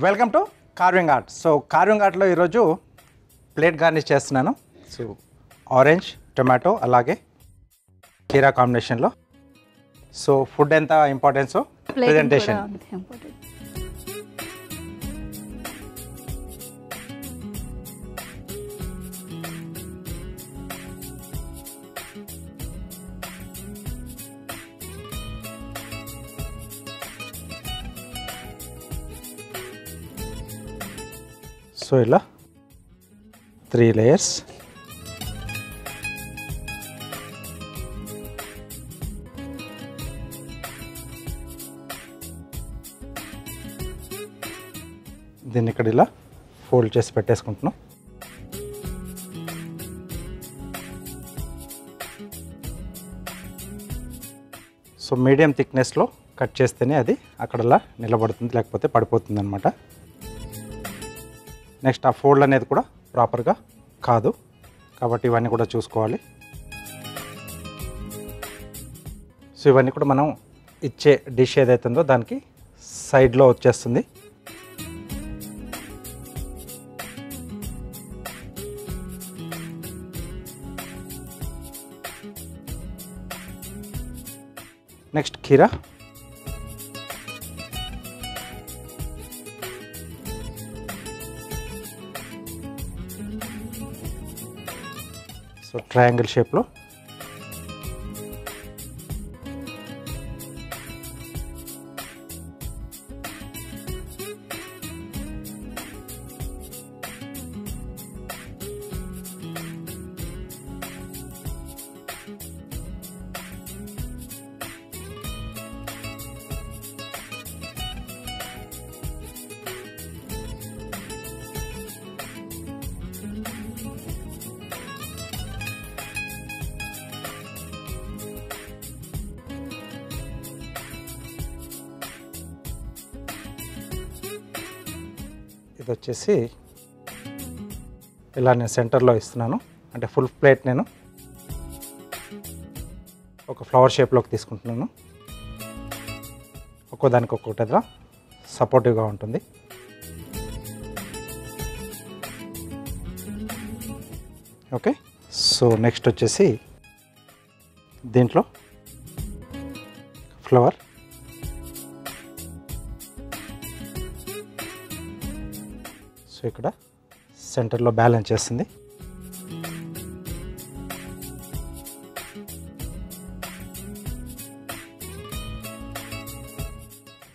Welcome to carving art. So carving ఆర్ట్లో ఈరోజు plate garnish చేస్తున్నాను. సో ఆరెంజ్ టొమాటో అలాగే కీరా కాంబినేషన్లో. సో ఫుడ్ ఎంత ఇంపార్టెన్సో ప్రెజెంటేషన్. సో ఇలా 3 లేయర్స్. దీన్ని ఇక్కడ ఇలా ఫోల్డ్ చేసి పెట్టేసుకుంటున్నాం. సో మీడియం థిక్నెస్లో కట్ చేస్తేనే అది అక్కడలా నిలబడుతుంది, లేకపోతే పడిపోతుంది అన్నమాట. నెక్స్ట్ ఆ ఫోల్డ్ అనేది కూడా ప్రాపర్గా కాదు, కాబట్టి ఇవన్నీ కూడా చూసుకోవాలి. సో ఇవన్నీ కూడా మనం ఇచ్చే డిష్ ఏదైతుందో దానికి సైడ్లో వచ్చేస్తుంది. నెక్స్ట్ కీరా. సో ట్రయాంగిల్ షేప్లో. ఇది వచ్చేసి ఇలా నేను సెంటర్లో ఇస్తున్నాను, అంటే ఫుల్ ప్లేట్ నేను ఒక ఫ్లవర్ షేప్లోకి తీసుకుంటున్నాను. ఒక్కోదానికి ఒక్కొక్కటిగా సపోర్టివ్గా ఉంటుంది. ఓకే. సో నెక్స్ట్ వచ్చేసి దీంట్లో ఫ్లవర్. సో ఇక్కడ సెంటర్లో బ్యాలెన్స్ చేస్తుంది.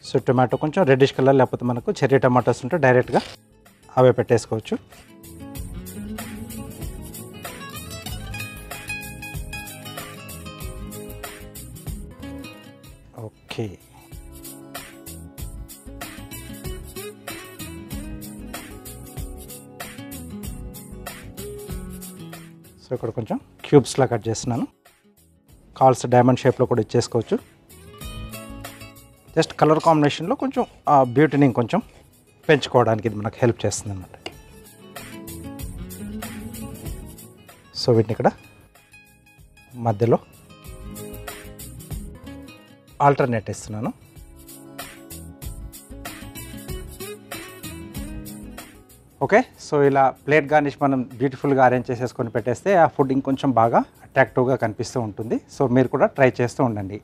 సో టొమాటో కొంచెం రెడ్డిష్ కలర్, లేకపోతే మనకు చెర్రీ టమాటోస్ ఉంటే డైరెక్ట్గా అవే పెట్టేసుకోవచ్చు. ఓకే. సో ఇక్కడ కొంచెం క్యూబ్స్లా కట్ చేస్తున్నాను. కాల్స్ డైమండ్ షేప్లో కూడా ఇచ్చేసుకోవచ్చు. జస్ట్ కలర్ కాంబినేషన్లో కొంచెం ఆ బ్యూటీని కొంచెం పెంచుకోవడానికి ఇది మనకు హెల్ప్ చేస్తుంది అన్నమాట. సో వీటిని ఇక్కడ మధ్యలో ఆల్టర్నేట్ ఇస్తున్నాను. ఓకే. సో ఇలా ప్లేట్ గార్నిష్ మనం బ్యూటిఫుల్గా అరేంజ్ చేసేసుకొని పెట్టేస్తే ఆ ఫుడ్ ఇంకొంచెం బాగా అట్రాక్టివ్గా కనిపిస్తూ ఉంటుంది. సో మీరు కూడా ట్రై చేస్తూ ఉండండి.